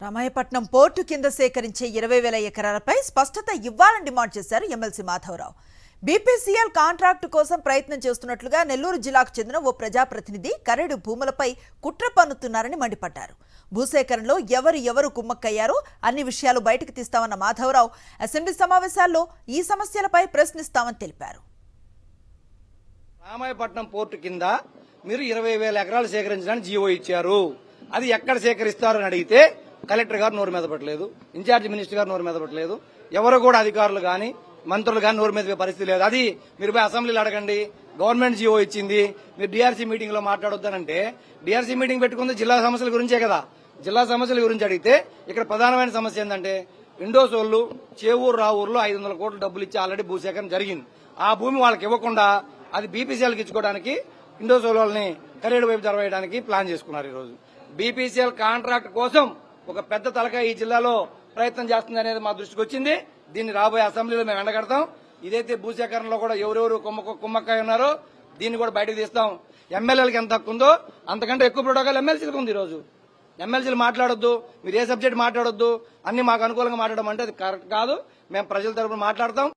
Ramayapatnam port కింద సేకరించే 20,000 ఎకరాలపై స్పష్టత ఇవ్వాలని డిమాండ్ చేశారు ఎమ్మెల్సీ మాధవరావు. బీపీసీఎల్ కాంట్రాక్టు కోసం ప్రయత్నం చేస్తున్నట్లుగా నెల్లూరు జిల్లాకు చెందిన ఓ ప్రజాప్రతినిధి కరెడు భూములపై కుట్ర పన్నుతున్నారని మండిపడ్డారు. భూసేకరణలో ఎవరు కుమ్మక్కయ్యారో అన్ని విషయాలు బయటకు తీస్తామన్న మాధవరావు అసెంబ్లీ సమావేశాల్లో ఈ సమస్యలపై ప్రశ్నిస్తామని తెలిపారు. రామాయపట్నం పోర్టు కింద మీరు 20,000 ఎకరాలు సేకరించడానికి జీవో ఇచ్చారు. అది ఎక్కడ సేకరిస్తారని అడిగితే కలెక్టర్ గారు నోరు మీద పెట్టలేదు, ఇన్ఛార్జ్ మినిస్టర్ గారు నోరు మీద పెట్టలేదు, ఎవరు కూడా అధికారులు గాని మంత్రులు గాని నోరు మీద పరిస్థితి లేదు. అది మీరు పోయి అసెంబ్లీలో అడగండి. గవర్నమెంట్ జీవో ఇచ్చింది, మీరు డిఆర్సీ మీటింగ్ లో మాట్లాడొద్దానంటే డిఆర్సీ మీటింగ్ పెట్టుకుంది జిల్లా సమస్యల గురించే కదా. జిల్లా సమస్యల గురించి అడిగితే ఇక్కడ ప్రధానమైన సమస్య ఏంటంటే ఇండోసోళ్లు చేవూరు రావూరులో 500 కోట్ల డబ్బులు ఇచ్చి ఆల్రెడీ భూసేకరణ జరిగింది. ఆ భూమి వాళ్ళకి ఇవ్వకుండా అది బీపీసీఎల్కి ఇచ్చుకోవడానికి ఇండోసోల్ వాళ్ళని కరేడు వైపు జరవేయడానికి ప్లాన్ చేసుకున్నారు. ఈ రోజు బీపీసీఎల్ కాంట్రాక్ట్ కోసం ఒక పెద్ద తలకాయ ఈ జిల్లాలో ప్రయత్నం చేస్తుంది అనేది మా దృష్టికి వచ్చింది. దీన్ని రాబోయే అసెంబ్లీలో మేము ఎండగడతాం. ఇదైతే భూసేకరణలో కూడా ఎవరెవరు కుమ్మక్కాయ ఉన్నారో దీన్ని కూడా బయటకు తీస్తాం. ఎమ్మెల్యేలకు ఎంత హక్కు ఉందో అంతకంటే ఎక్కువ ప్రోటోకాల్ ఎమ్మెల్సీలకు ఉంది. ఈ రోజు ఎమ్మెల్సీలు మాట్లాడొద్దు, మీరు ఏ సబ్జెక్ట్ మాట్లాడొద్దు, అన్ని మాకు అనుకూలంగా మాట్లాడడం అంటే అది కరెక్ట్ కాదు. మేము ప్రజల తరపున మాట్లాడతాం.